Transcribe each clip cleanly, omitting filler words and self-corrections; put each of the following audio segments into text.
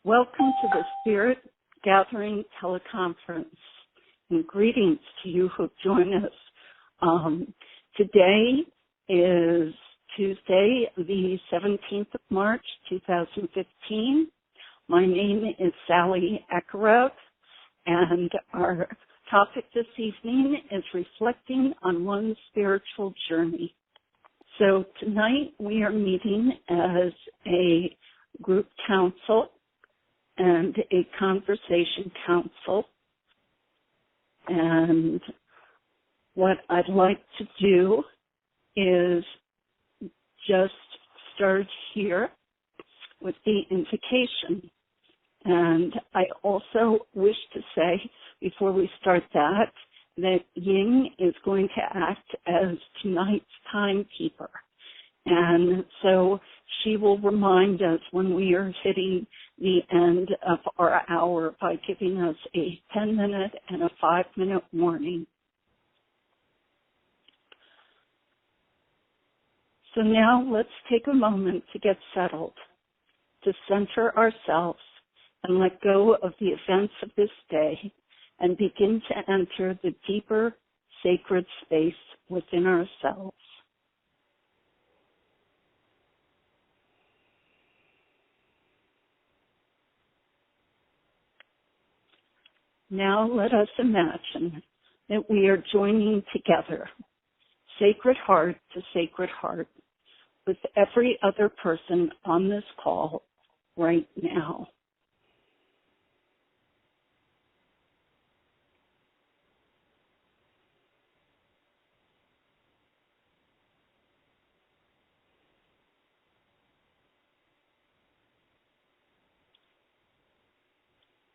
Welcome to the Spirit Gathering teleconference, and greetings to you who join us. Today is Tuesday, the 17th of March, 2015. My name is Sally Ekaireb, and our topic this evening is reflecting on one's spiritual journey. So tonight we are meeting as a group council and a conversation council. And what I'd like to do is just start here with the invocation. And I also wish to say, before we start that Ying is going to act as tonight's timekeeper. And so she will remind us when we are hitting the end of our hour by giving us a 10-minute and a 5-minute warning. So now let's take a moment to get settled, to center ourselves and let go of the events of this day and begin to enter the deeper sacred space within ourselves. Now let us imagine that we are joining together, sacred heart to sacred heart, with every other person on this call right now.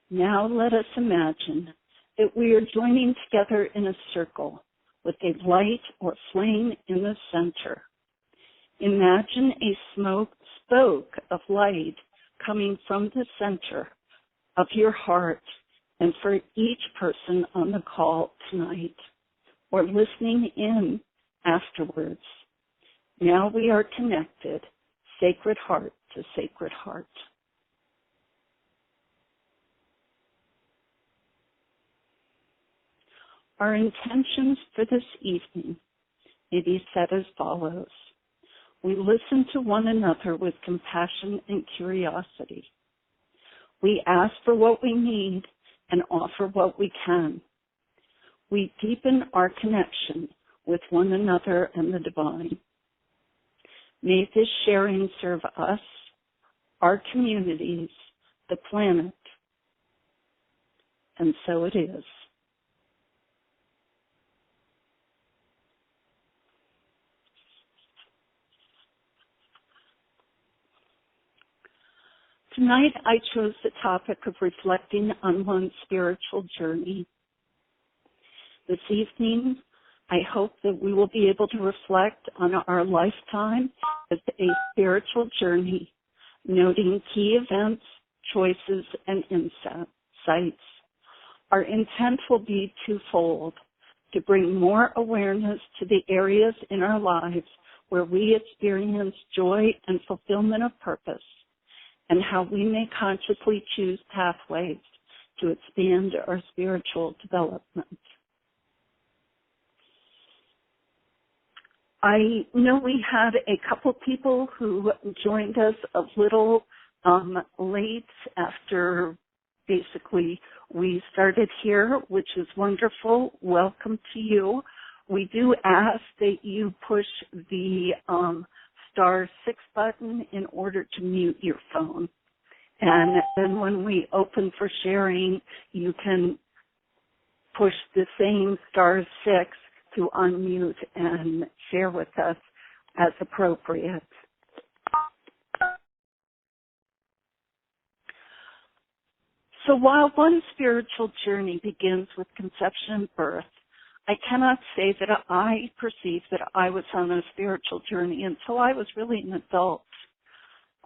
Now let us imagine that we are joining together in a circle with a light or flame in the center. Imagine a spoke of light coming from the center of your heart, and for each person on the call tonight or listening in afterwards. Now we are connected, sacred heart to sacred heart. Our intentions for this evening may be set as follows. We listen to one another with compassion and curiosity. We ask for what we need and offer what we can. We deepen our connection with one another and the divine. May this sharing serve us, our communities, the planet, and so it is. Tonight, I chose the topic of reflecting on one's spiritual journey. This evening, I hope that we will be able to reflect on our lifetime as a spiritual journey, noting key events, choices, and insights. Our intent will be twofold: to bring more awareness to the areas in our lives where we experience joy and fulfillment of purpose, and how we may consciously choose pathways to expand our spiritual development. I know we had a couple people who joined us a little late after basically we started here, which is wonderful. Welcome to you. We do ask that you push the *6 button in order to mute your phone. And then when we open for sharing, you can push the same *6 to unmute and share with us as appropriate. So while one spiritual journey begins with conception and birth, I cannot say that I perceived that I was on a spiritual journey until I was really an adult.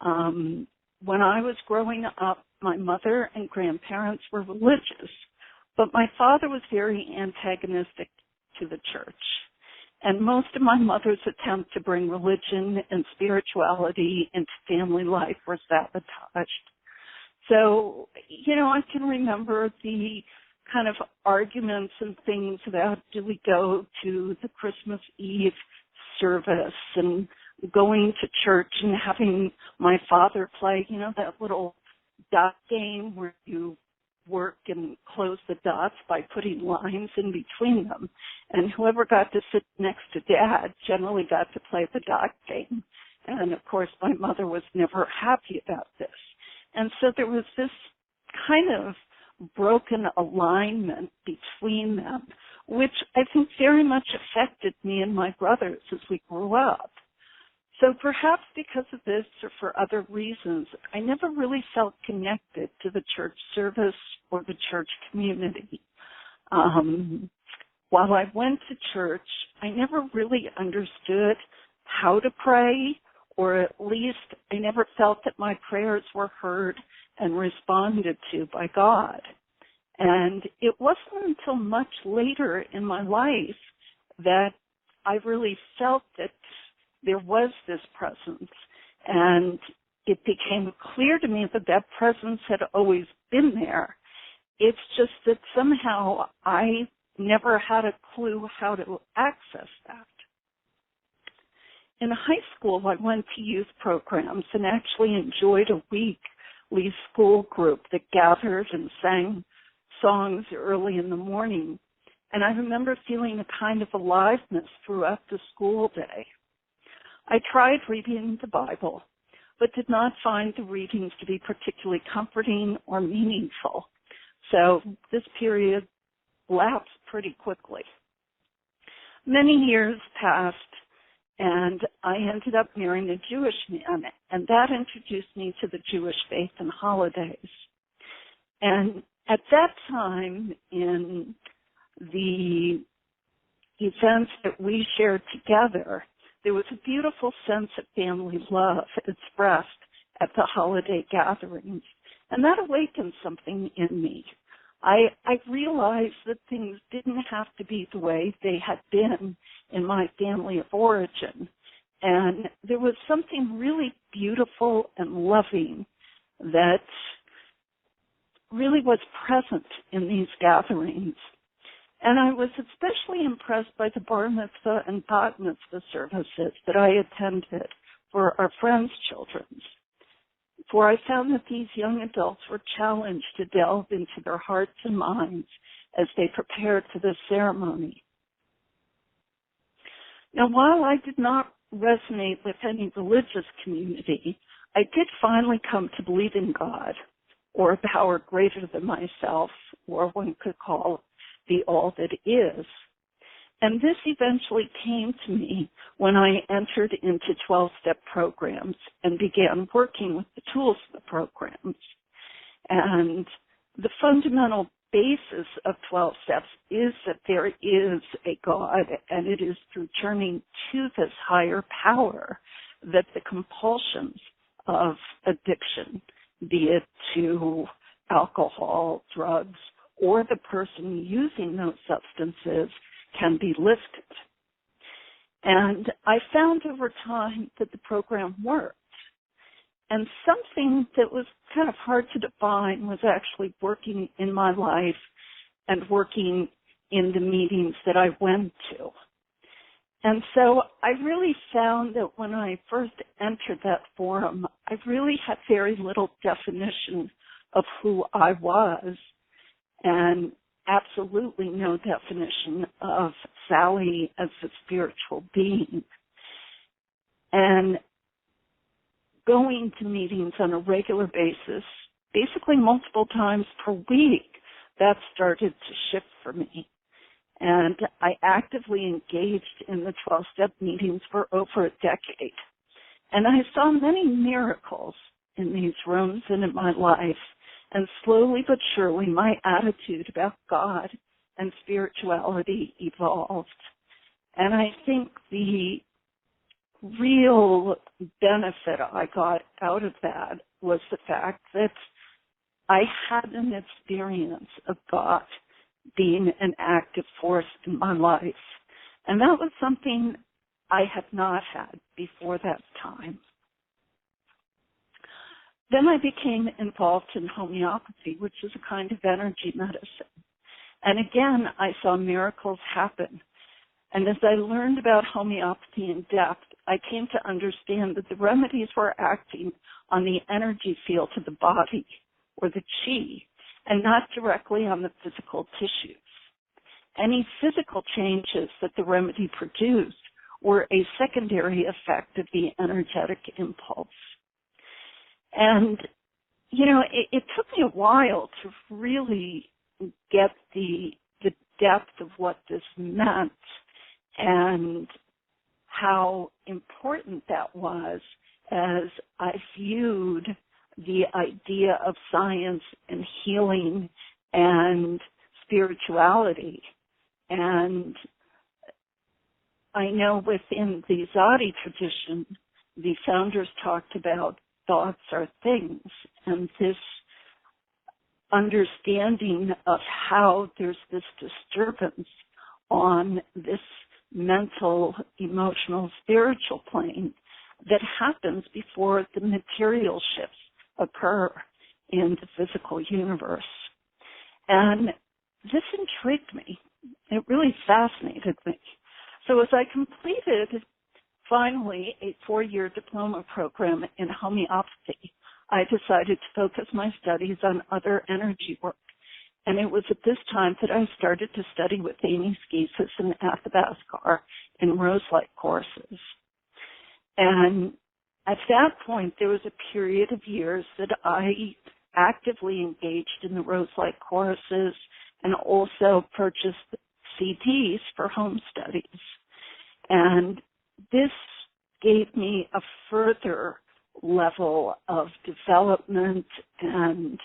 When I was growing up, my mother and grandparents were religious, but my father was very antagonistic to the church. And most of my mother's attempt to bring religion and spirituality into family life were sabotaged. So, I can remember the kind of arguments and things about, do we go to the Christmas Eve service and going to church and having my father play, that little dot game where you work and close the dots by putting lines in between them. And whoever got to sit next to Dad generally got to play the dot game. And, of course, my mother was never happy about this. And so there was this kind of broken alignment between them, which I think very much affected me and my brothers as we grew up. So perhaps because of this or for other reasons, I never really felt connected to the church service or the church community. While I went to church, I never really understood how to pray, or at least I never felt that my prayers were heard and responded to by God. And it wasn't until much later in my life that I really felt that there was this presence, and it became clear to me that that presence had always been there. It's just that somehow I never had a clue how to access that. In high school, I went to youth programs and actually enjoyed a weekly school group that gathered and sang songs early in the morning. And I remember feeling a kind of aliveness throughout the school day. I tried reading the Bible, but did not find the readings to be particularly comforting or meaningful. So this period lapsed pretty quickly. Many years passed, and I ended up marrying a Jewish man, and that introduced me to the Jewish faith and holidays. And at that time, in the events that we shared together, there was a beautiful sense of family love expressed at the holiday gatherings, and that awakened something in me. I realized that things didn't have to be the way they had been in my family of origin, and there was something really beautiful and loving that really was present in these gatherings. And I was especially impressed by the bar mitzvah and bat mitzvah services that I attended for our friends' children. For I found that these young adults were challenged to delve into their hearts and minds as they prepared for this ceremony. Now, while I did not resonate with any religious community, I did finally come to believe in God, or a power greater than myself, or one could call the all that is. And this eventually came to me when I entered into 12-step programs and began working with the tools of the programs. And the fundamental basis of 12 steps is that there is a God, and it is through turning to this higher power that the compulsions of addiction, be it to alcohol, drugs, or the person using those substances, can be lifted. And I found over time that the program worked. And something that was kind of hard to define was actually working in my life and working in the meetings that I went to. And so I really found that when I first entered that forum, I really had very little definition of who I was, and absolutely no definition of Sally as a spiritual being. And going to meetings on a regular basis, basically multiple times per week, that started to shift for me. And I actively engaged in the 12-step meetings for over a decade. And I saw many miracles in these rooms and in my life. And slowly but surely, my attitude about God and spirituality evolved. And I think the real benefit I got out of that was the fact that I had an experience of God being an active force in my life. And that was something I had not had before that time. Then I became involved in homeopathy, which is a kind of energy medicine. And again, I saw miracles happen. And as I learned about homeopathy in depth, I came to understand that the remedies were acting on the energy field of the body, or the chi, and not directly on the physical tissues. Any physical changes that the remedy produced were a secondary effect of the energetic impulse. And, it took me a while to really get the depth of what this meant and how important that was as I viewed the idea of science and healing and spirituality. And I know within the Tzaddi tradition, the founders talked about thoughts are things, and this understanding of how there's this disturbance on this mental, emotional, spiritual plane that happens before the material shifts occur in the physical universe. And this intrigued me. It really fascinated me. So as I completed, finally, a 4-year diploma program in homeopathy, I decided to focus my studies on other energy work. And it was at this time that I started to study with Amy Skeesis and Athabascar in Roselight courses. And at that point, there was a period of years that I actively engaged in the Roselight courses and also purchased CDs for home studies. And this gave me a further level of development and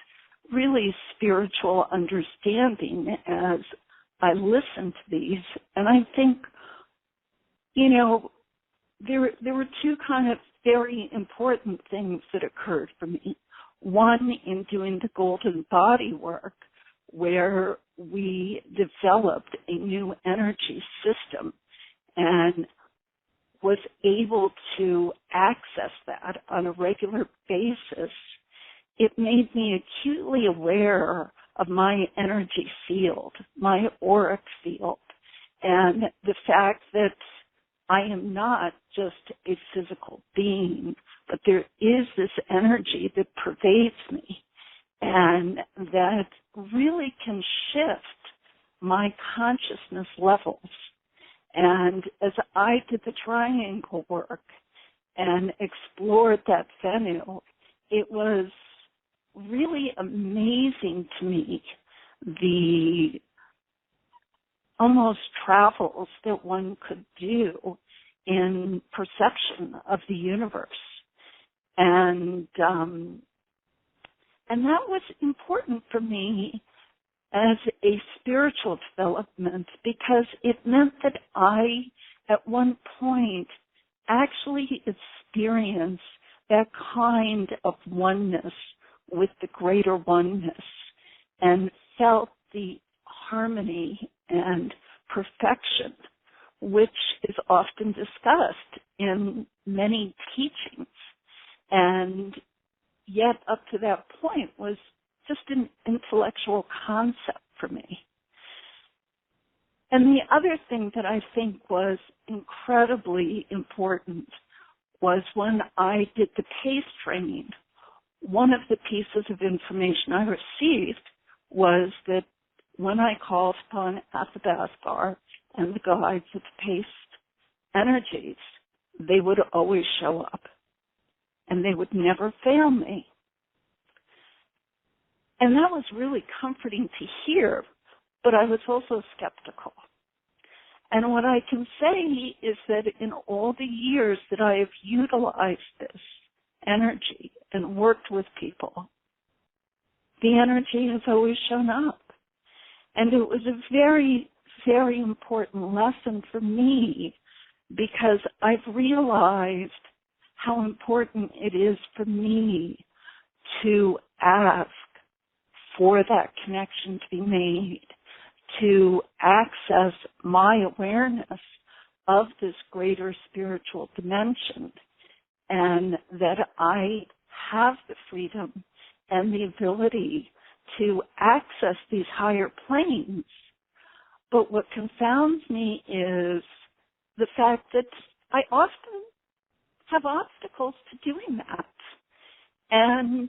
really spiritual understanding as I listened to these. And I think, there were two kind of very important things that occurred for me. One, in doing the golden body work, where we developed a new energy system and was able to access that on a regular basis. It made me acutely aware of my energy field, my auric field, and the fact that I am not just a physical being, but there is this energy that pervades me and that really can shift my consciousness levels. And as I did the triangle work and explored that venue, it was really amazing to me, the almost travels that one could do in perception of the universe. And that was important for me as a spiritual development, because it meant that I, at one point, actually experienced that kind of oneness with the greater oneness and felt the harmony and perfection, which is often discussed in many teachings, and yet up to that point was just an intellectual concept for me. And the other thing that I think was incredibly important was when I did the PACE training, one of the pieces of information I received was that when I called upon Athabascar and the guides of PACE energies, they would always show up and they would never fail me. And that was really comforting to hear, but I was also skeptical. And what I can say is that in all the years that I have utilized this energy and worked with people, the energy has always shown up. And it was a very, very important lesson for me, because I've realized how important it is for me to ask for that connection to be made, to access my awareness of this greater spiritual dimension, and that I have the freedom and the ability to access these higher planes. But what confounds me is the fact that I often have obstacles to doing that. And,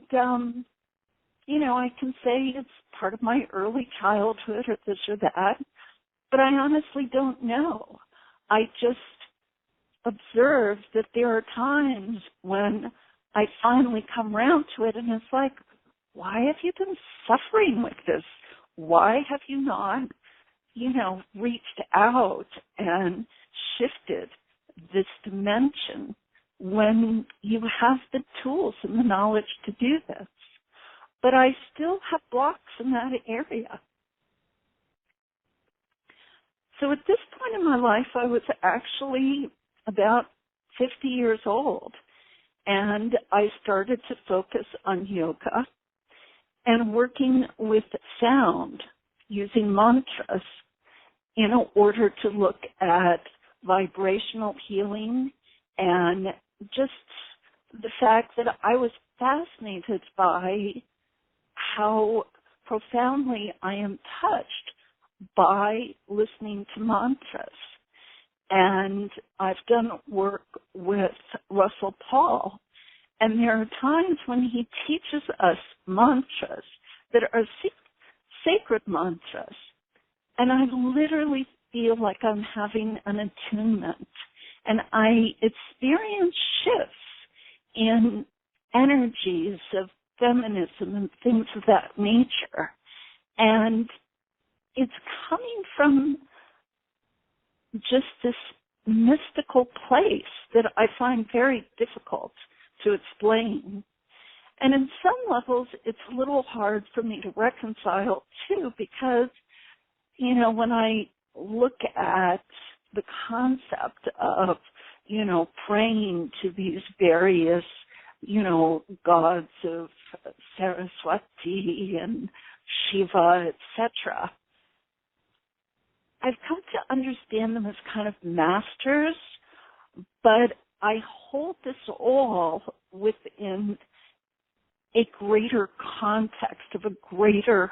I can say it's part of my early childhood or this or that, but I honestly don't know. I just observe that there are times when I finally come around to it and it's like, why have you been suffering with this? Why have you not, reached out and shifted this dimension when you have the tools and the knowledge to do this? But I still have blocks in that area. So at this point in my life, I was actually about 50 years old, and I started to focus on yoga and working with sound using mantras in order to look at vibrational healing and just the fact that I was fascinated by how profoundly I am touched by listening to mantras. And I've done work with Russell Paul, and there are times when he teaches us mantras that are sacred mantras, and I literally feel like I'm having an attunement, and I experience shifts in energies of feminism and things of that nature, and it's coming from just this mystical place that I find very difficult to explain. And in some levels, it's a little hard for me to reconcile, too, because, when I look at the concept of, praying to these various, gods of Saraswati and Shiva, etc., I've come to understand them as kind of masters, but I hold this all within a greater context of a greater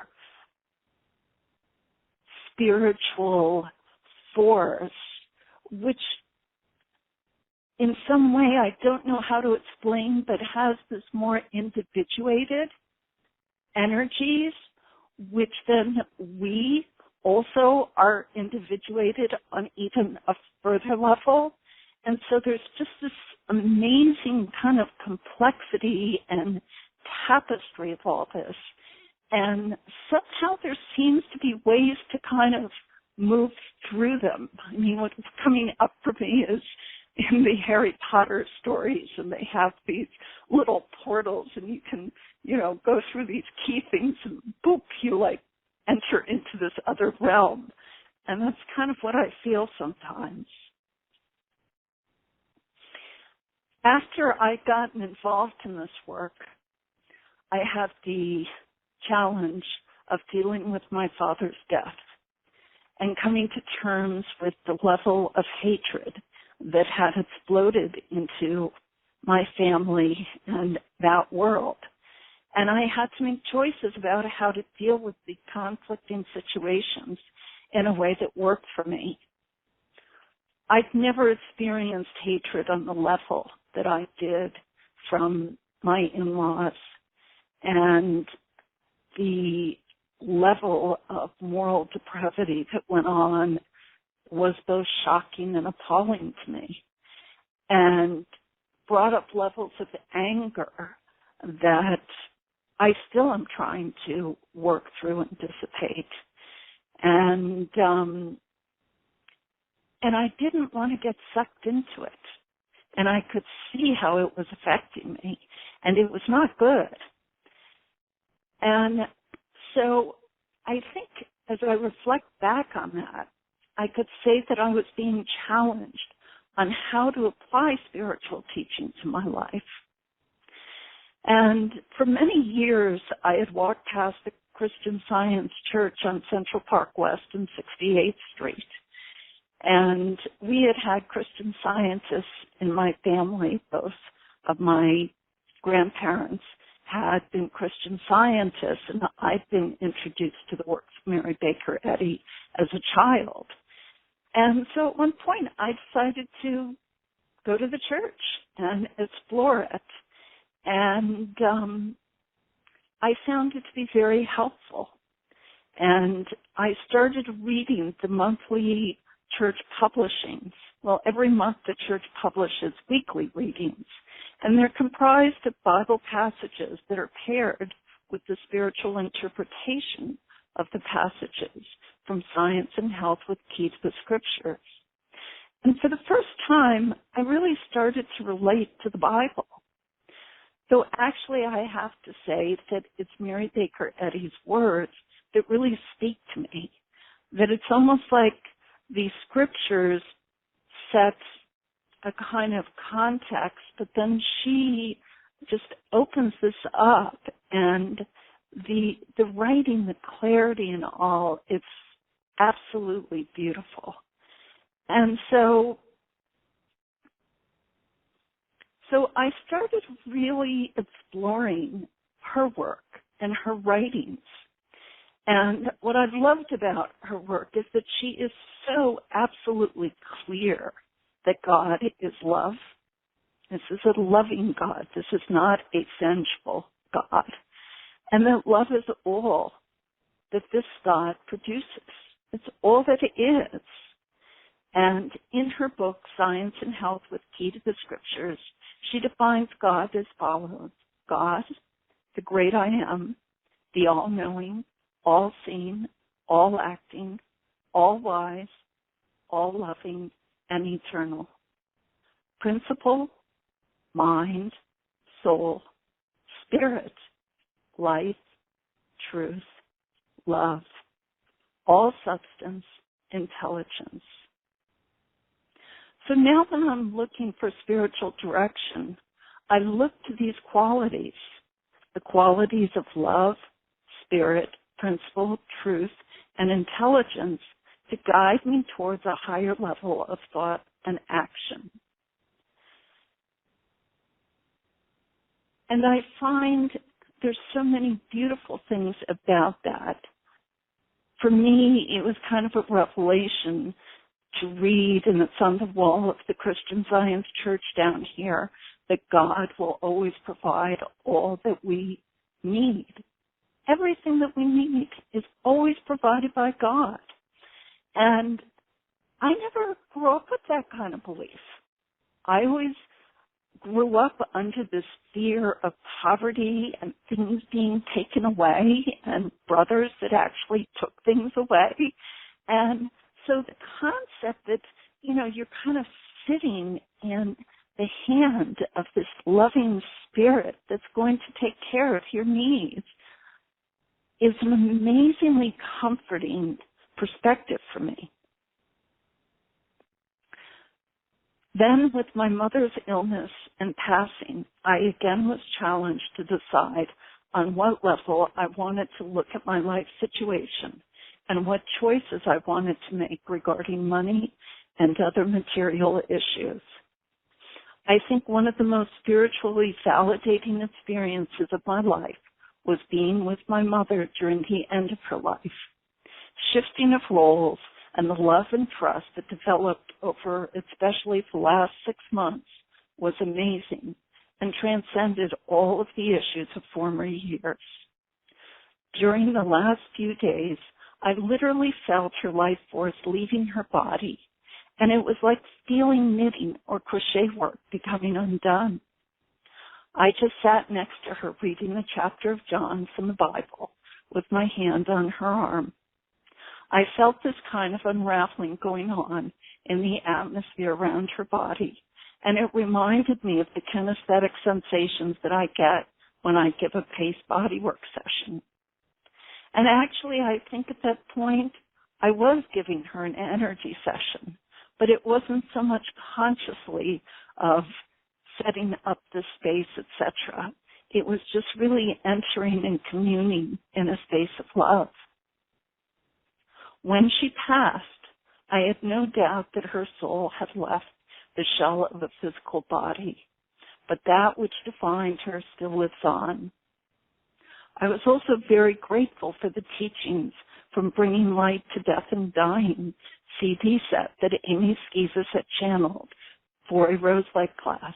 spiritual force, which in some way I don't know how to explain, but has this more individuated energies, which then we also are individuated on even a further level. And so there's just this amazing kind of complexity and tapestry of all this. And somehow there seems to be ways to kind of move through them. I mean, what's coming up for me is in the Harry Potter stories, and they have these little portals, and you can, go through these key things, and boop, you enter into this other realm. And that's kind of what I feel sometimes. After I'd gotten involved in this work, I had the challenge of dealing with my father's death and coming to terms with the level of hatred that had exploded into my family and that world. And I had to make choices about how to deal with the conflicting situations in a way that worked for me. I'd never experienced hatred on the level that I did from my in-laws, and the level of moral depravity that went on was both shocking and appalling to me, and brought up levels of anger that I still am trying to work through and dissipate. And I didn't want to get sucked into it. And I could see how it was affecting me. And it was not good. And so I think as I reflect back on that, I could say that I was being challenged on how to apply spiritual teaching to my life. And for many years, I had walked past the Christian Science Church on Central Park West and 68th Street. And we had Christian Scientists in my family, both of my grandparents had been Christian Scientists, and I'd been introduced to the works of Mary Baker Eddy as a child. And so at one point I decided to go to the church and explore it. And I found it to be very helpful. And I started reading the monthly church publishings. Well, every month the church publishes weekly readings, and they're comprised of Bible passages that are paired with the spiritual interpretation of the passages from Science and Health with Key to the Scriptures. And for the first time, I really started to relate to the Bible. So actually, I have to say that it's Mary Baker Eddy's words that really speak to me, that it's almost like the scriptures set a kind of context, but then she just opens this up, and the writing, the clarity and all, it's absolutely beautiful. And so I started really exploring her work and her writings. And what I've loved about her work is that she is so absolutely clear that God is love. This is a loving God. This is not a vengeful God. And that love is all that this God produces. It's all that it is. And in her book, Science and Health with Key to the Scriptures, she defines God as follows: God, the great I am, the all-knowing, all-seeing, all-acting, all-wise, all-loving, and eternal. Principle, mind, soul, spirit, life, truth, love, all substance, intelligence. So now that I'm looking for spiritual direction, I look to these qualities, the qualities of love, spirit, principle, truth, and intelligence to guide me towards a higher level of thought and action. And I find there's so many beautiful things about that. For me, it was kind of a revelation to read, and it's on the wall of the Christian Science Church down here, that God will always provide all that we need. Everything that we need is always provided by God. And I never grew up with that kind of belief. I always grew up under this fear of poverty and things being taken away and brothers that actually took things away. And so the concept that, you're kind of sitting in the hand of this loving spirit that's going to take care of your needs is an amazingly comforting perspective for me. Then, with my mother's illness and passing, I again was challenged to decide on what level I wanted to look at my life situation and what choices I wanted to make regarding money and other material issues. I think one of the most spiritually validating experiences of my life was being with my mother during the end of her life. Shifting of roles and the love and trust that developed over especially the last 6 months was amazing and transcended all of the issues of former years. During the last few days, I literally felt her life force leaving her body, and it was like feeling knitting or crochet work becoming undone. I just sat next to her reading a chapter of John from the Bible with my hand on her arm. I felt this kind of unraveling going on in the atmosphere around her body, and it reminded me of the kinesthetic sensations that I get when I give a pace bodywork session. And actually, I think at that point, I was giving her an energy session, but it wasn't so much consciously of setting up the space, etc. It was just really entering and communing in a space of love. When she passed, I had no doubt that her soul had left the shell of a physical body. but that which defined her still lives on. I was also very grateful for the teachings from Bringing Light to Death and Dying CD set that Amy Skeezus had channeled for a Rose Light class.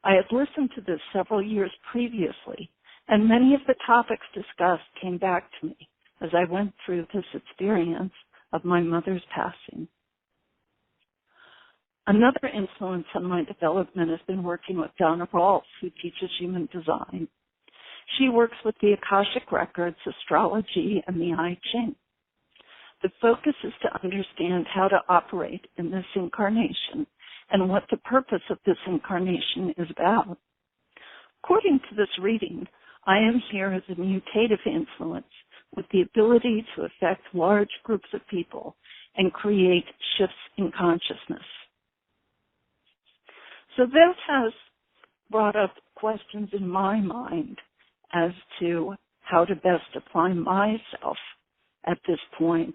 I had listened to this several years previously, and many of the topics discussed came back to me as I went through this experience of my mother's passing. Another influence on my development has been working with Donna Rolfe, who teaches human design. She works with the Akashic Records, astrology, and the I Ching. The focus is to understand how to operate in this incarnation and what the purpose of this incarnation is about. According to this reading, I am here as a mutative influence with the ability to affect large groups of people and create shifts in consciousness. So this has brought up questions in my mind as to how to best apply myself at this point.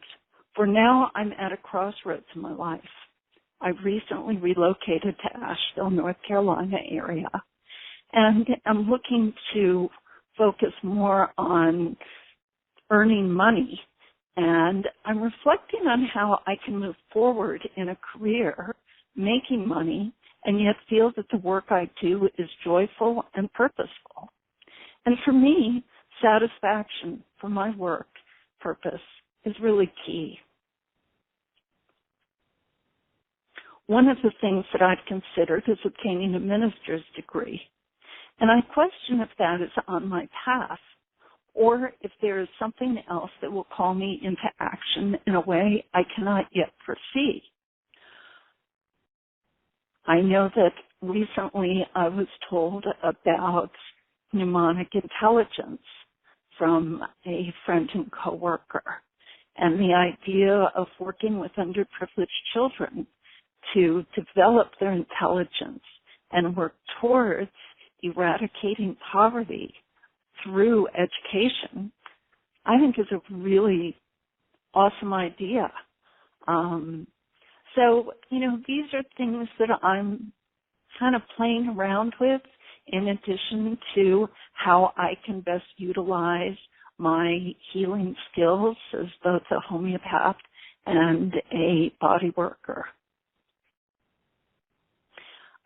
For now, I'm at a crossroads in my life. I recently relocated to Asheville, North Carolina area, and I'm looking to focus more on earning money. And I'm reflecting on how I can move forward in a career, making money, and yet feel that the work I do is joyful and purposeful. And for me, satisfaction for my work purpose is really key. One of the things that I've considered is obtaining a minister's degree. And I question if that is on my path or if there is something else that will call me into action in a way I cannot yet foresee. I know that recently I was told about mnemonic intelligence from a friend and coworker, and the idea of working with underprivileged children to develop their intelligence and work towards eradicating poverty through education, I think is a really awesome idea. So, these are things that I'm kind of playing around with in addition to how I can best utilize my healing skills as both a homeopath and a body worker.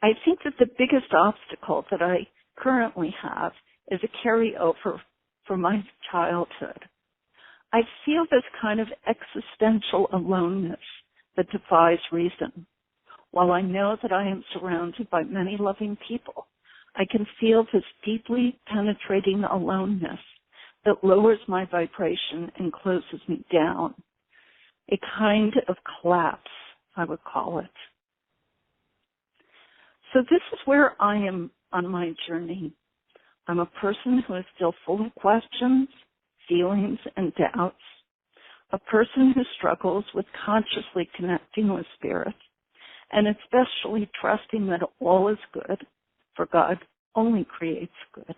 I think that the biggest obstacle that I currently have is a carryover from my childhood. I feel this kind of existential aloneness that defies reason. While I know that I am surrounded by many loving people, I can feel this deeply penetrating aloneness that lowers my vibration and closes me down. A kind of collapse, I would call it. So this is where I am on my journey. I'm a person who is still full of questions, feelings, and doubts, a person who struggles with consciously connecting with spirit, and especially trusting that all is good, for God only creates good.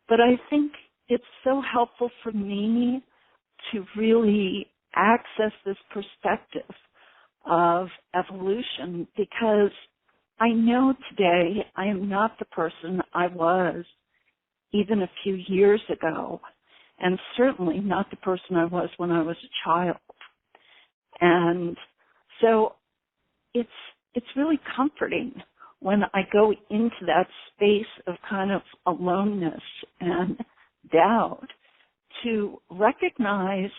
But I think it's so helpful for me to really access this perspective of evolution because I know today I am not the person I was even a few years ago, and certainly not the person I was when I was a child. And so it's really comforting when I go into that space of kind of aloneness and doubt to recognize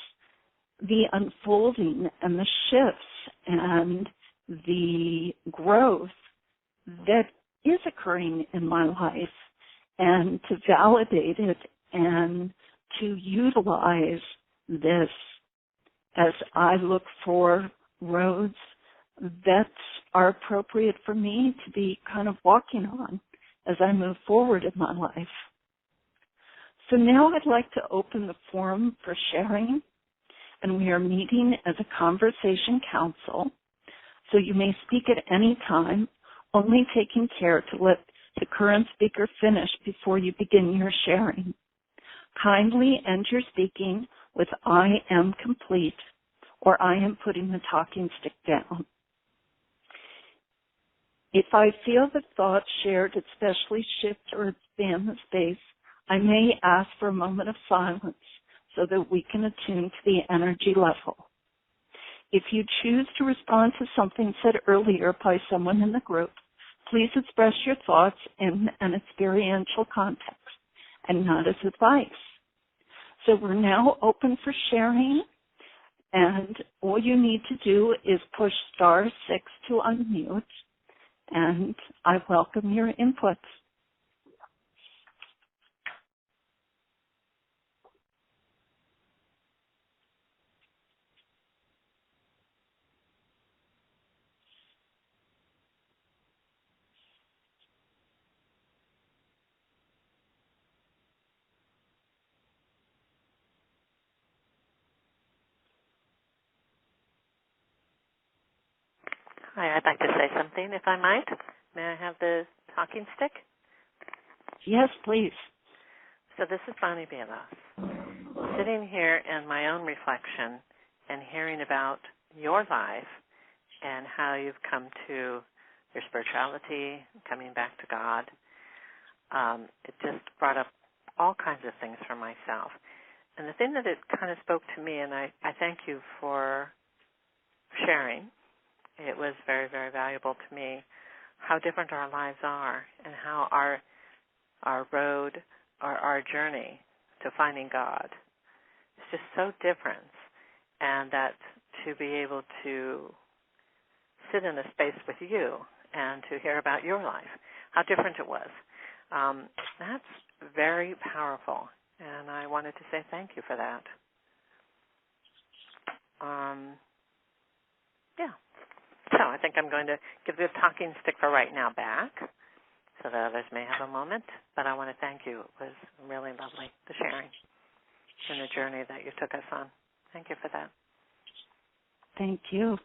the unfolding and the shifts and the growth that is occurring in my life, and to validate it and to utilize this as I look for roads that are appropriate for me to be kind of walking on as I move forward in my life. So now I'd like to open the forum for sharing, and we are meeting as a conversation council, so you may speak at any time, only taking care to let the current speaker finish before you begin your sharing. Kindly end your speaking with "I am complete" or "I am putting the talking stick down." If I feel that thoughts shared especially shift or expand the space, I may ask for a moment of silence so that we can attune to the energy level. If you choose to respond to something said earlier by someone in the group, please express your thoughts in an experiential context and not as advice. So we're now open for sharing, and all you need to do is push *6 to unmute, and I welcome your inputs. Hi, I'd like to say something, if I might. May I have the talking stick? Yes, please. So this is Bonnie Balos, sitting here in my own reflection and hearing about your life and how you've come to your spirituality, coming back to God. It just brought up all kinds of things for myself. And the thing that it kind of spoke to me, and I thank you for sharing, it was very, very valuable to me, how different our lives are and how our road, our journey to finding God is just so different, and that to be able to sit in a space with you and to hear about your life, how different it was, that's very powerful, and I wanted to say thank you for that. So I think I'm going to give the talking stick for right now back so that others may have a moment. But I want to thank you. It was really lovely, the sharing and the journey that you took us on. Thank you for that. Thank you.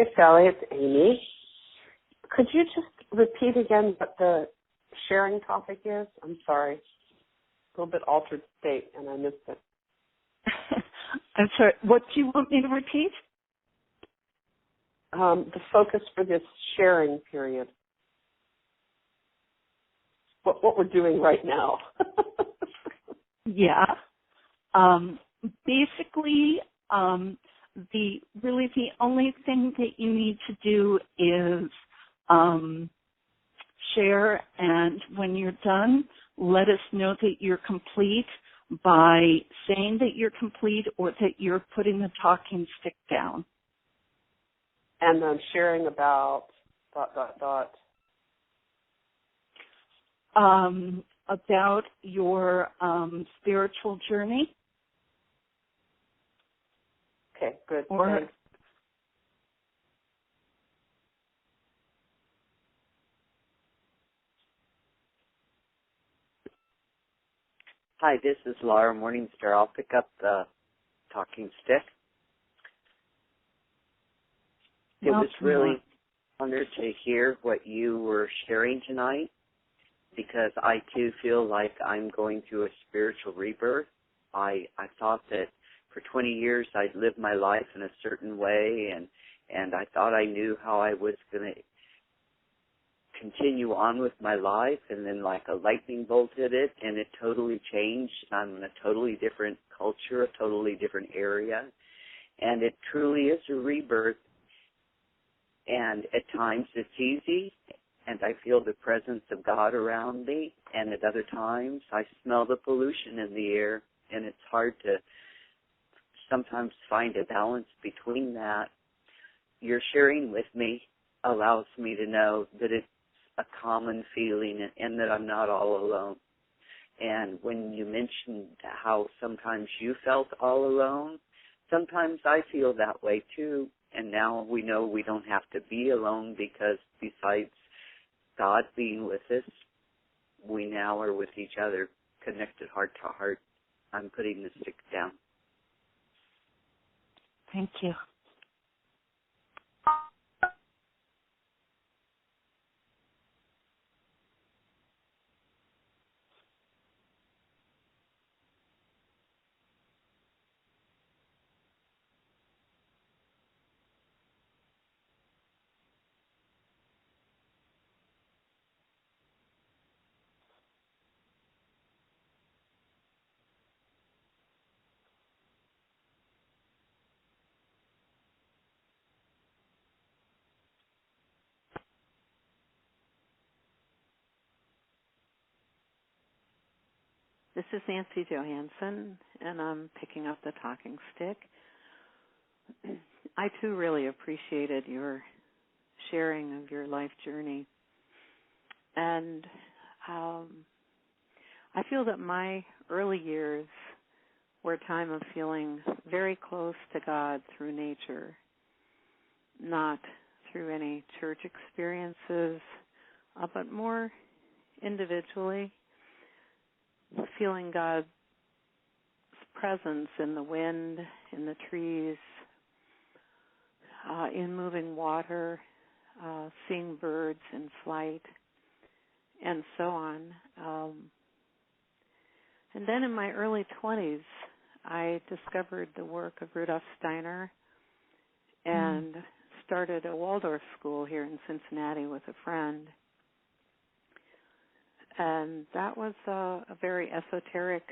Hey, Sally, it's Amy. Could you just repeat again what the sharing topic is? I'm sorry. A little bit altered state, and I missed it. I'm sorry. What do you want me to repeat? The focus for this sharing period. What we're doing right now. Yeah. Basically, the only thing that you need to do is share, and when you're done, let us know that you're complete by saying that you're complete or that you're putting the talking stick down. And then sharing about ... About your spiritual journey. Okay, good. Or thanks. Hi, this is Laura Morningstar. I'll pick up the talking stick. It was really honored to hear what you were sharing tonight, because I too feel like I'm going through a spiritual rebirth. I thought that for 20 years I'd lived my life in a certain way, and I thought I knew how I was going to continue on with my life, and then like a lightning bolt hit it, and it totally changed. I'm in a totally different culture, a totally different area, and it truly is a rebirth. And at times it's easy, and I feel the presence of God around me, and at other times I smell the pollution in the air, and it's hard to sometimes find a balance between that. Your sharing with me allows me to know that it's a common feeling and that I'm not all alone. And when you mentioned how sometimes you felt all alone, sometimes I feel that way too. And now we know we don't have to be alone because besides God being with us, we now are with each other, connected heart to heart. I'm putting the stick down. Thank you. This is Nancy Johansson, and I'm picking up the talking stick. I, too, really appreciated your sharing of your life journey. And I feel that my early years were a time of feeling very close to God through nature, not through any church experiences, but more individually, feeling God's presence in the wind, in the trees, in moving water, seeing birds in flight, and so on. And then in my early 20s, I discovered the work of Rudolf Steiner and started a Waldorf school here in Cincinnati with a friend. And that was a very esoteric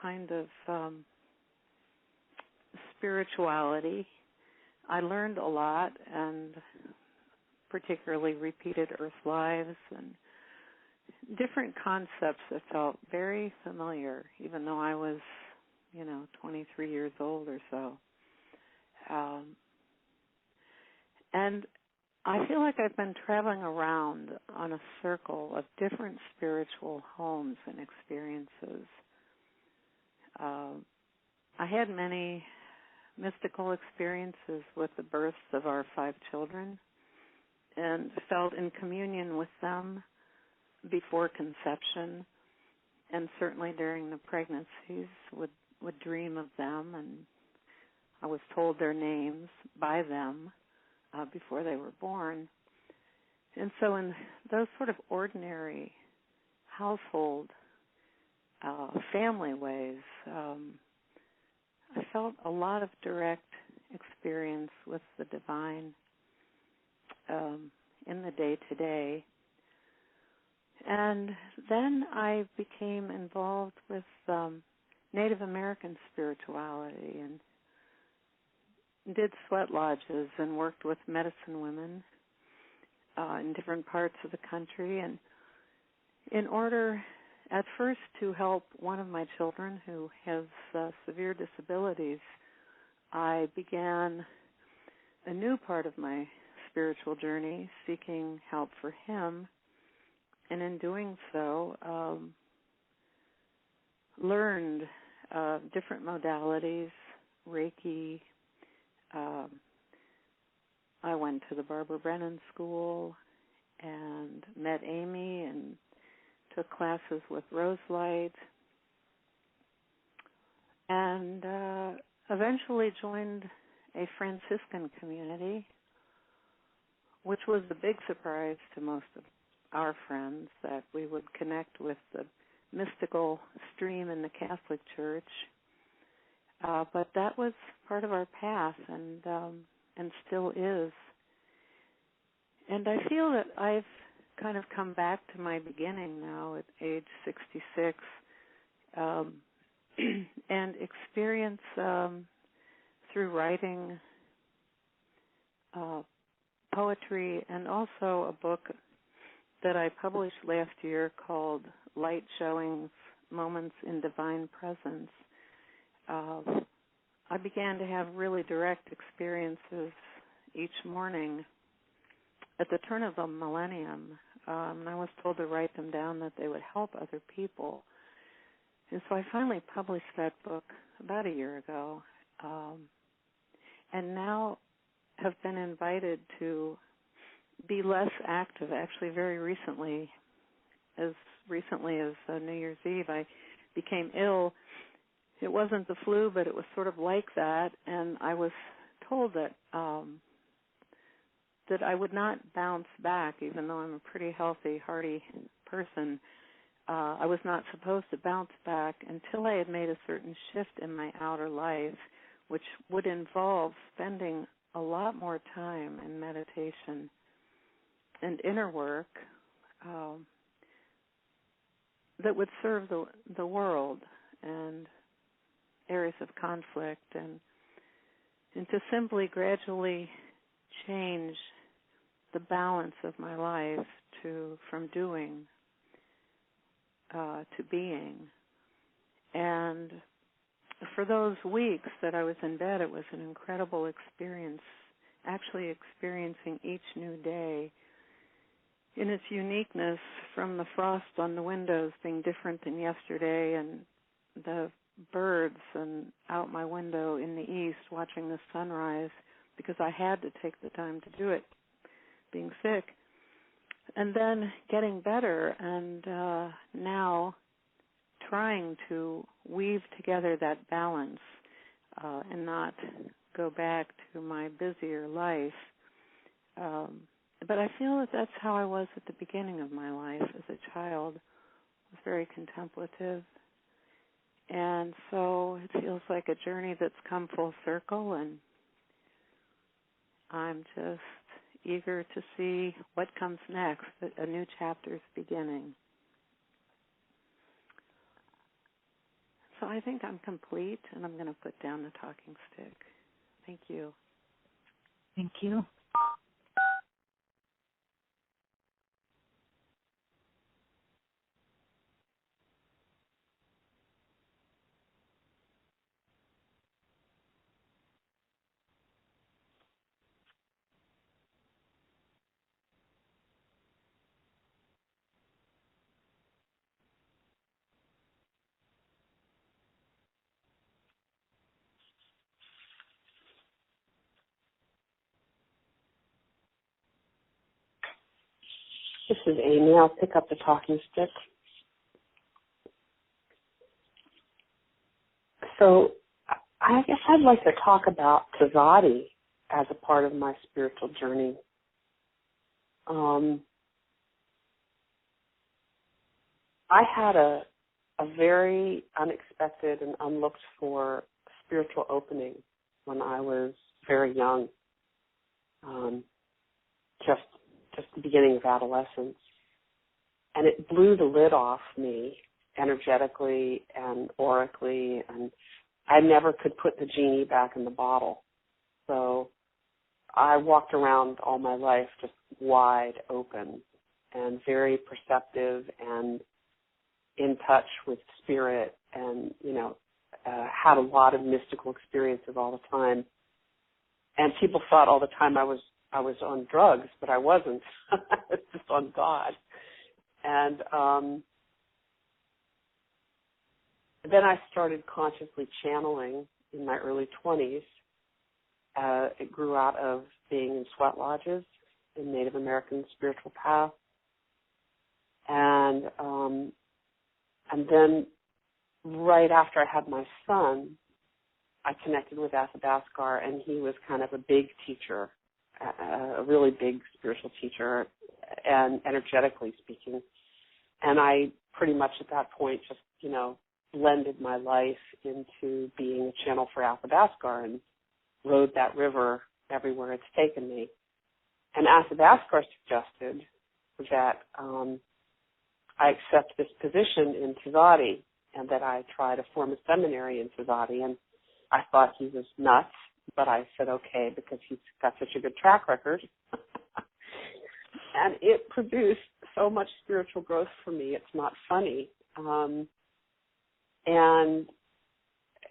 kind of spirituality. I learned a lot, and particularly repeated earth lives and different concepts that felt very familiar, even though I was, 23 years old or so. And I feel like I've been traveling around on a circle of different spiritual homes and experiences. I had many mystical experiences with the births of our 5 children and felt in communion with them before conception, and certainly during the pregnancies would dream of them, and I was told their names by them before they were born. And so in those sort of ordinary household family ways, I felt a lot of direct experience with the divine in the day-to-day. And then I became involved with Native American spirituality and did sweat lodges and worked with medicine women in different parts of the country. And in order, at first, to help one of my children who has severe disabilities, I began a new part of my spiritual journey, seeking help for him. And in doing so, learned different modalities, Reiki. I went to the Barbara Brennan School and met Amy and took classes with Roselight, and eventually joined a Franciscan community, which was a big surprise to most of our friends, that we would connect with the mystical stream in the Catholic Church. But that was part of our path, and still is. And I feel that I've kind of come back to my beginning now at age 66, and experience through writing, poetry, and also a book that I published last year called Light Showings, Moments in Divine Presence. I began to have really direct experiences each morning at the turn of the millennium. I was told to write them down that they would help other people. And so I finally published that book about a year ago, and now have been invited to be less active. Actually, very recently, as New Year's Eve, I became ill. It wasn't the flu, but it was sort of like that, and I was told that that I would not bounce back, even though I'm a pretty healthy, hearty person. I was not supposed to bounce back until I had made a certain shift in my outer life, which would involve spending a lot more time in meditation and inner work that would serve the world and areas of conflict, and to simply gradually change the balance of my life from doing to being. And for those weeks that I was in bed, it was an incredible experience, actually experiencing each new day in its uniqueness, from the frost on the windows being different than yesterday, and the birds and out my window in the east watching the sunrise, because I had to take the time to do it, being sick, and then getting better, and now trying to weave together that balance and not go back to my busier life. But I feel that that's how I was at the beginning of my life as a child. I was very contemplative. And so it feels like a journey that's come full circle, and I'm just eager to see what comes next, a new chapter's beginning. So I think I'm complete, and I'm going to put down the talking stick. Thank you. Thank you. This is Amy. I'll pick up the talking stick. So I guess I'd like to talk about Tzaddi as a part of my spiritual journey. I had a very unexpected and unlooked for spiritual opening when I was very young, just the beginning of adolescence. And it blew the lid off me energetically and aurically, and I never could put the genie back in the bottle. So I walked around all my life just wide open and very perceptive and in touch with spirit, and, had a lot of mystical experiences all the time. And people thought all the time I was on drugs, but I wasn't. I was just on God. And then I started consciously channeling in my early 20s. It grew out of being in sweat lodges in Native American spiritual path. And then right after I had my son, I connected with Athabascar, and he was kind of a big teacher, a really big spiritual teacher, and energetically speaking. And I pretty much at that point just, blended my life into being a channel for Athabascar and rode that river everywhere it's taken me. And Athabascar suggested that I accept this position in Tzaddi and that I try to form a seminary in Tzaddi. And I thought he was nuts, but I said okay because he's got such a good track record. And it produced so much spiritual growth for me. It's not funny. And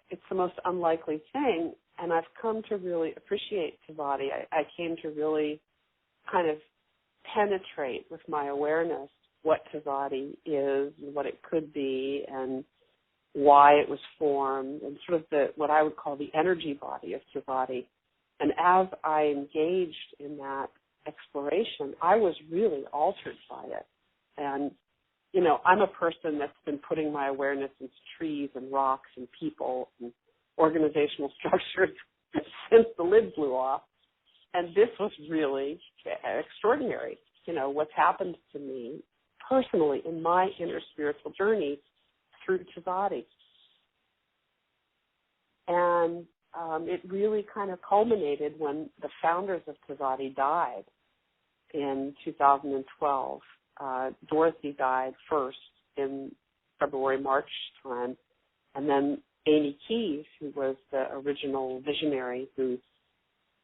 it's the most unlikely thing. And I've come to really appreciate Tzaddi. I came to really kind of penetrate with my awareness what Tzaddi is and what it could be, and why it was formed, and sort of what I would call the energy body of Tzaddi. And as I engaged in that exploration, I was really altered by it. And, I'm a person that's been putting my awareness into trees and rocks and people and organizational structures since the lid blew off. And this was really extraordinary, what's happened to me personally in my inner spiritual journey through Tzaddi. And it really kind of culminated when the founders of Tzaddi died in 2012. Dorothy died first in February, March time, and then Amy Keys, who was the original visionary who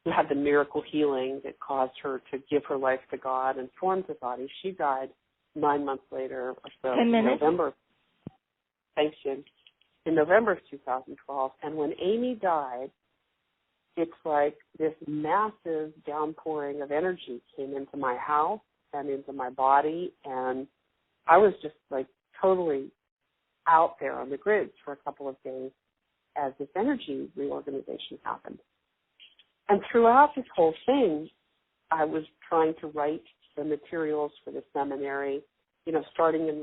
had the miracle healing that caused her to give her life to God and form Tzaddi, she died 9 months later or so, in November. Thanks, Jim. In November of 2012. And when Amy died, it's like this massive downpouring of energy came into my house and into my body, and I was just like totally out there on the grids for a couple of days as this energy reorganization happened. And throughout this whole thing, I was trying to write the materials for the seminary, starting in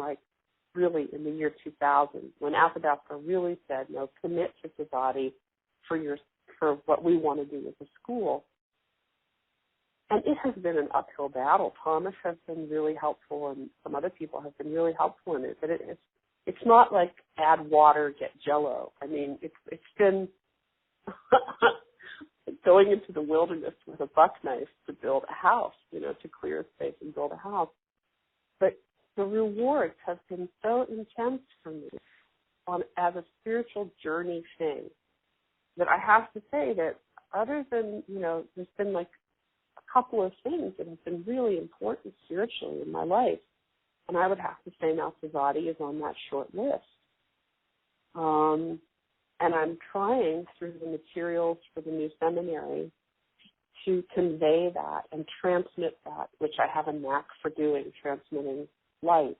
really in the year 2000, when Athabasca really said, commit to Tzaddi for what we want to do as a school. And it has been an uphill battle. Thomas has been really helpful, and some other people have been really helpful in it. But it's not like add water, get Jell-O. I mean, it's been going into the wilderness with a buck knife to build a house, to clear space and build a house. But the rewards have been so intense for me as a spiritual journey thing that I have to say that other than, there's been a couple of things that have been really important spiritually in my life. And I would have to say now Tzaddi is on that short list. And I'm trying through the materials for the new seminary to convey that and transmit that, which I have a knack for doing, transmitting light,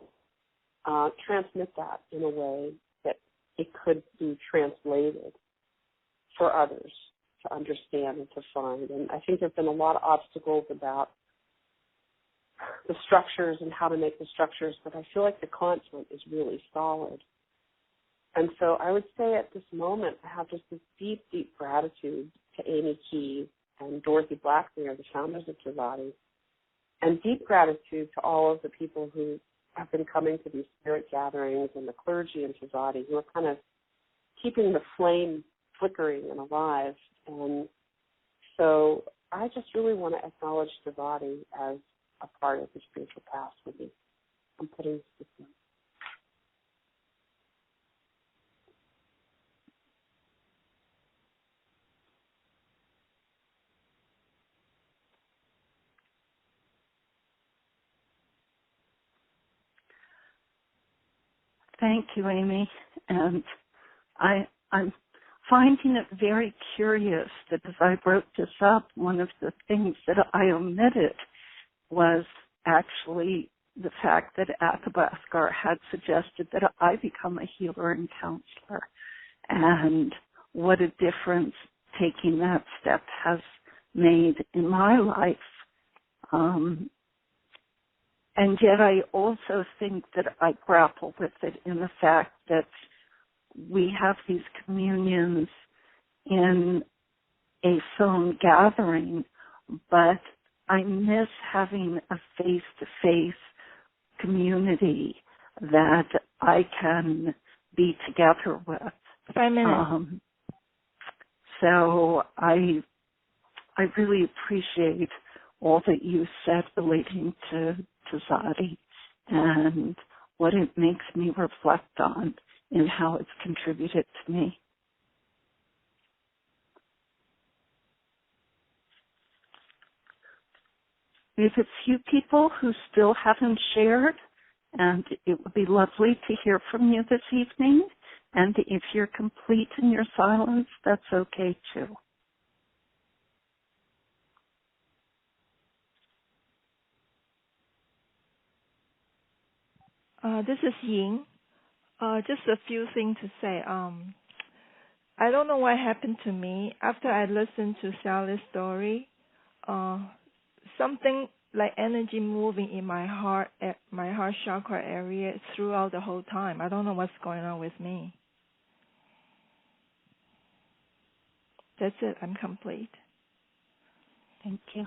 transmit that in a way that it could be translated for others to understand and to find. And I think there have been a lot of obstacles about the structures and how to make the structures, but I feel like the content is really solid. And so I would say at this moment I have just this deep, deep gratitude to Amy Keys and Dorothy Blackmere, the founders of Tzaddi, and deep gratitude to all of the people who have been coming to these spirit gatherings and the clergy in Tzaddi who are kind of keeping the flame flickering and alive. And so I just really want to acknowledge Tzaddi as a part of the spiritual path with me. I'm putting this in. Thank you, Amy. And I'm finding it very curious that as I wrote this up, one of the things that I omitted was actually the fact that Athabasca had suggested that I become a healer and counselor, and what a difference taking that step has made in my life. And yet I also think that I grapple with it in the fact that we have these communions in a phone gathering, but I miss having a face-to-face community that I can be together with. 5 minutes. So I really appreciate all that you said relating to Tzaddi and what it makes me reflect on and how it's contributed to me. We have a few people who still haven't shared, and it would be lovely to hear from you this evening. And if you're complete in your silence, that's okay too. This is Ying. Just a few things to say. I don't know what happened to me after I listened to Sally's story. Something like energy moving in my heart chakra area throughout the whole time. I don't know what's going on with me. That's it. I'm complete. Thank you.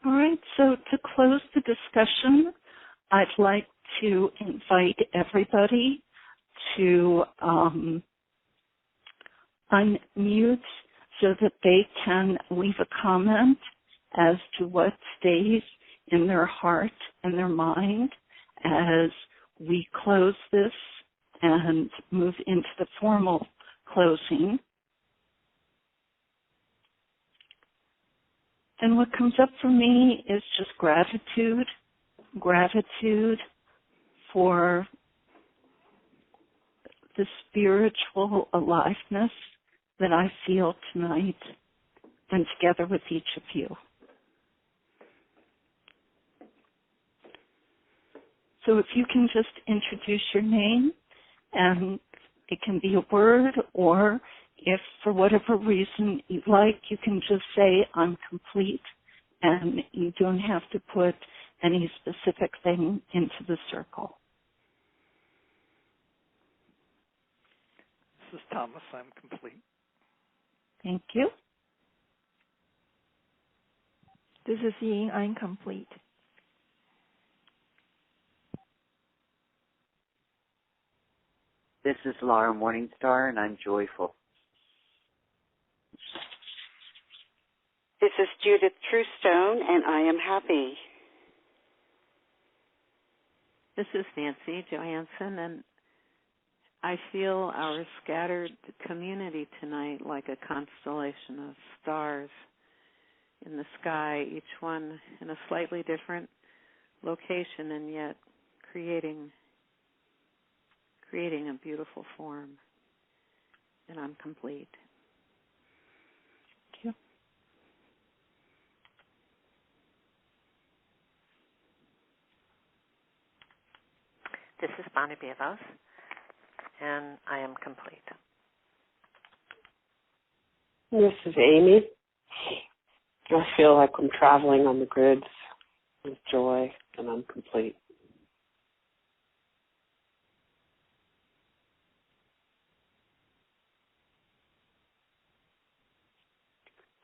All right, so to close the discussion, I'd like to invite everybody to unmute so that they can leave a comment as to what stays in their heart and their mind as we close this and move into the formal closing. And what comes up for me is just gratitude for the spiritual aliveness that I feel tonight and together with each of you. So if you can just introduce your name, and it can be a word, or if for whatever reason you'd like, you can just say, I'm complete, and you don't have to put any specific thing into the circle. This is Thomas. I'm complete. Thank you. This is Ying. I'm complete. This is Laura Morningstar, and I'm joyful. This is Judith Truestone, and I am happy. This is Nancy Johansson, and I feel our scattered community tonight like a constellation of stars in the sky, each one in a slightly different location, and yet creating a beautiful form. And I'm complete. Thank you. This is Bonnie Beavos, and I am complete. This is Amy. I feel like I'm traveling on the grids with joy, and I'm complete.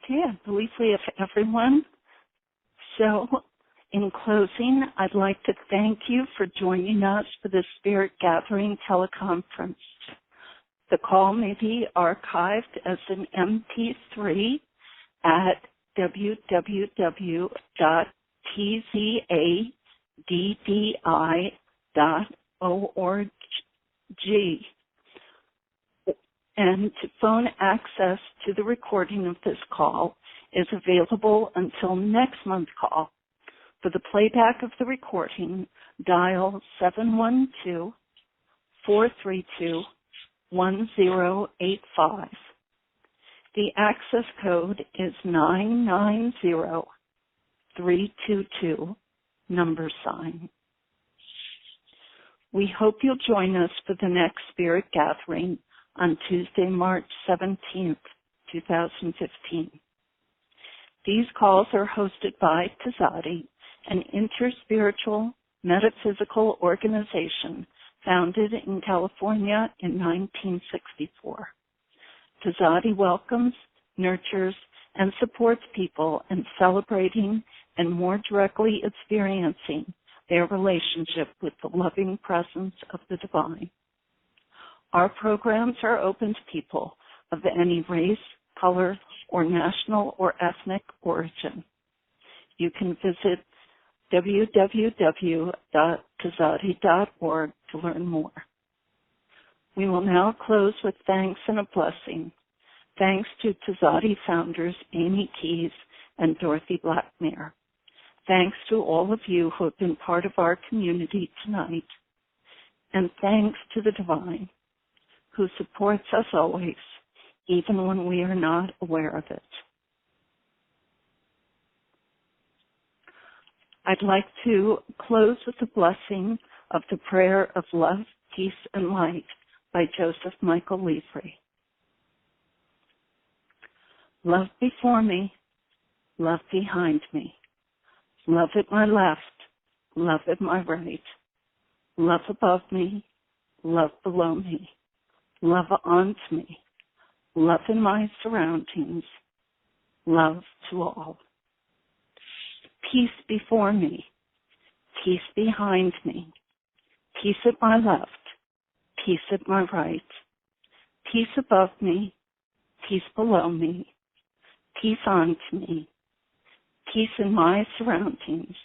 Okay, I believe we have everyone. So, in closing, I'd like to thank you for joining us for this Spirit Gathering teleconference. The call may be archived as an MP3 at www.tzaddi.org. And phone access to the recording of this call is available until next month's call. For the playback of the recording, dial 712-432-1085. The access code is 990322, $. We hope you'll join us for the next Spirit Gathering on Tuesday, March 17th, 2015. These calls are hosted by Tzaddi, an interspiritual metaphysical organization founded in California in 1964. Tzaddi welcomes, nurtures, and supports people in celebrating and more directly experiencing their relationship with the loving presence of the divine. Our programs are open to people of any race, color, or national or ethnic origin. You can visit www.tzaddi.org to learn more. We will now close with thanks and a blessing. Thanks to Tzaddi founders Amy Keyes and Dorothy Blackmare. Thanks to all of you who have been part of our community tonight. And thanks to the Divine, who supports us always, even when we are not aware of it. I'd like to close with the blessing of the prayer of love, peace, and light by Joseph Michael Livre. Love before me, love behind me, love at my left, love at my right, love above me, love below me, love onto me, love in my surroundings, love to all. Peace before me, peace behind me, peace at my left, peace at my right, peace above me, peace below me, peace onto me, peace in my surroundings,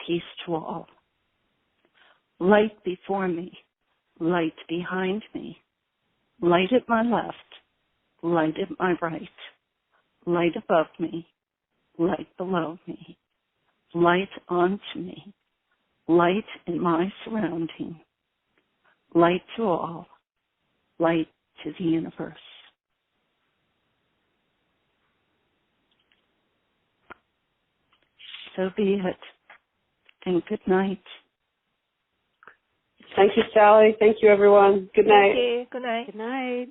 peace to all. Light before me, light behind me, light at my left, light at my right, light above me, light below me, light onto me, light in my surrounding, light to all, light to the universe. So be it, and good night. Thank you, Sally. Thank you, everyone. Good night. Thank you. Good night. Good night.